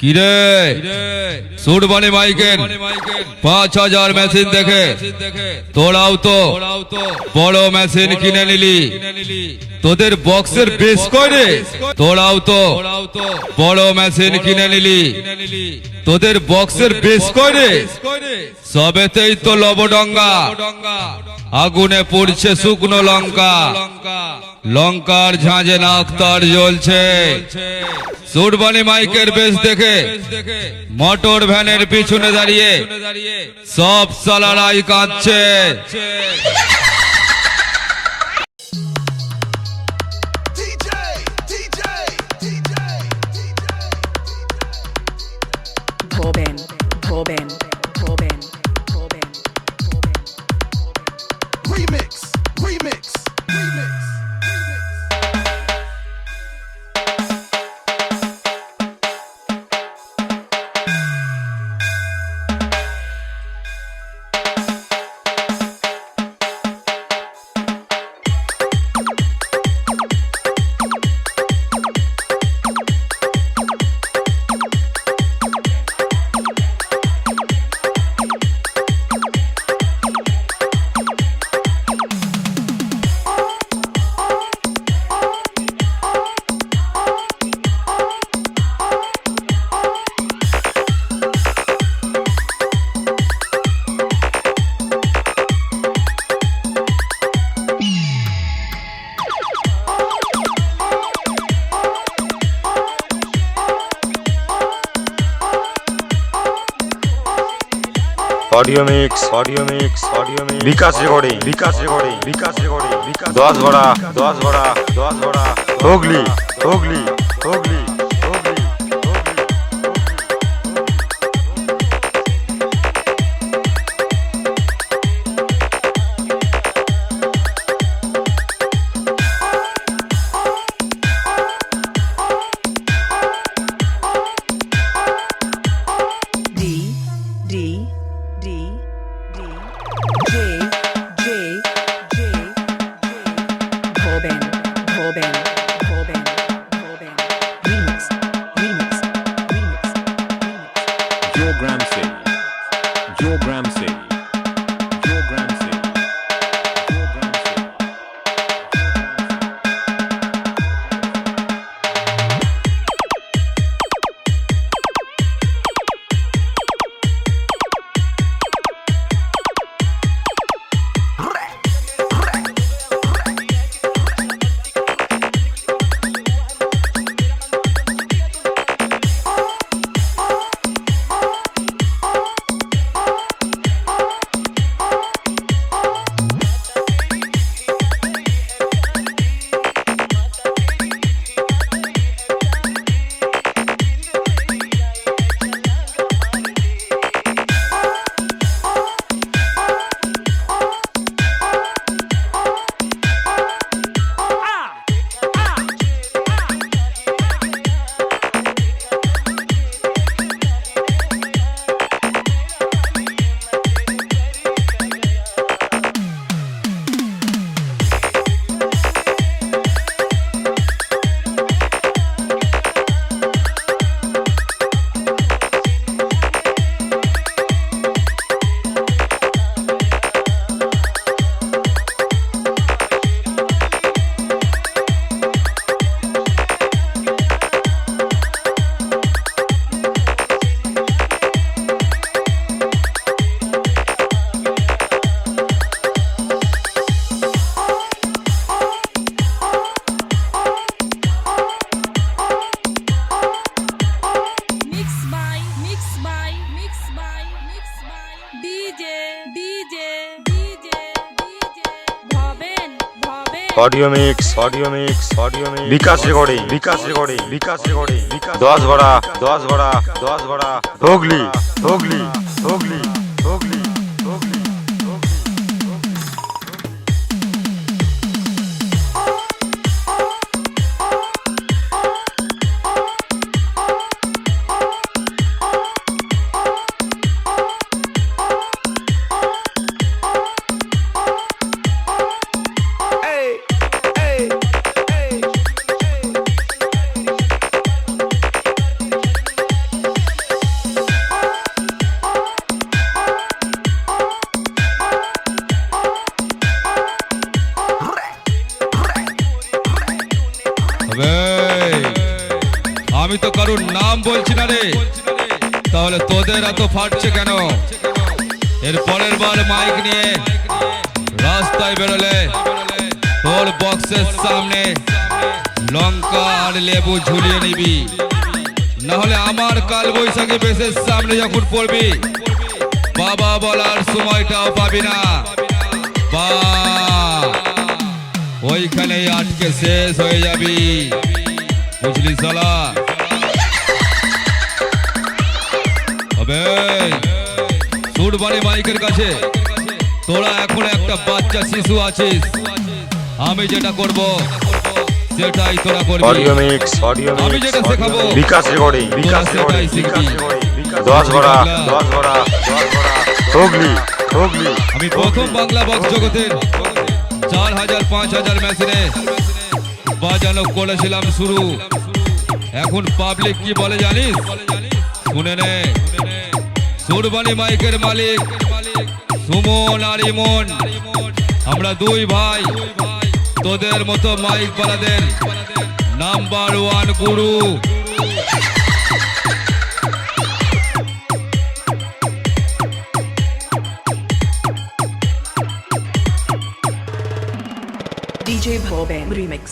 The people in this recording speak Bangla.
কিরে সুরবানি মাইকের ৫,০০০ মেশিন দেখে তোরাও তো বড় মেশিন কিনে নিলি। তোদের বক্সের বেশ করে তোরাও তো বড় মেশিন কিনে নিলি। তোদের বক্সের বেশ করে সবেতেই তো লবডঙ্গা, আগুনে পড়ছে শুকনো লঙ্কা, লঙ্কার ঝাঁঝে নাকতার জ্বলছে। সুরবানি মাইকের বেশ দেখে মোটর ভ্যানের পিছনে দাঁড়িয়ে সব সালারাই কাঁদছে। Coben, Coben, Coben, Coben, Coben. Remix, remix, remix. Audio mix, audio mix, audio mix, Vikas recording, Vikas recording, Vikas recording, Vikas 10 बड़ा, 10 बड़ा, 10 बड़ा, Hooghly, Hooghly, Hooghly, Hooghly, D, D, D, D, J, J, J, J. Coben, Coben, Coben, Coben. Remix, remix, remix, remix. Joe Gramsci, Joe Gramsci, Joe Gramsci, Joe Gramsci. DJ, DJ, DJ, DJ. Bhoben, Bhoben. Audio mix, audio mix, audio mix, Vikas recording, Vikas recording, Vikas recording, Vikas 10 बड़ा, 10 बड़ा, 10 बड़ा, होगली, होगली, होगली, होगली, होगली, আবে, আমি তো কারোর নাম বলছি না রে, তাহলে তোদের এত ফাটছে কেন? এর পরের বার মাইক নিয়ে রাস্তায় বেরোলে তোর বক্সের সামনে লঙ্কা আর লেবু ঝুলিয়ে নিবি, না হলে আমার কাল বৈশাখী বেশের সামনে যখন পড়বি বাবা বলার সময়টাও পাবি না। বা ওইখানেই আটকে শেষ হয়ে যাবি, বুঝলি শালা? আবে, সুরবানি মাইকের কাছে তোরা এখন একটা বাচ্চা শিশু আছিস, আমি যেটা করব সেটাই তোরা করবি। অডিও মিক্স, অডিও মিক্স, আমি যেটা শেখাবো বিকাশ রেকর্ডিং, বিকাশ রেকর্ডিং, বিকাশ রেকর্ডিং, 10 ঘোড়া, 10 ঘোড়া, 10 ঘোড়া, হুগলি, হুগলি। আমি প্রথম বাংলা বক্স জগতের 4000 5000 মেশিনে বাজানো করেছিলাম শুরু। এখন পাবলিক কি বলে জানিস? শুনে নে। সুরবানি মাইকের মালিক সুমন আর ইমন, আমরা দুই ভাই তোদের মতো মাইক পালাদের নাম্বার 1 গুরু। DJ Boben Remix.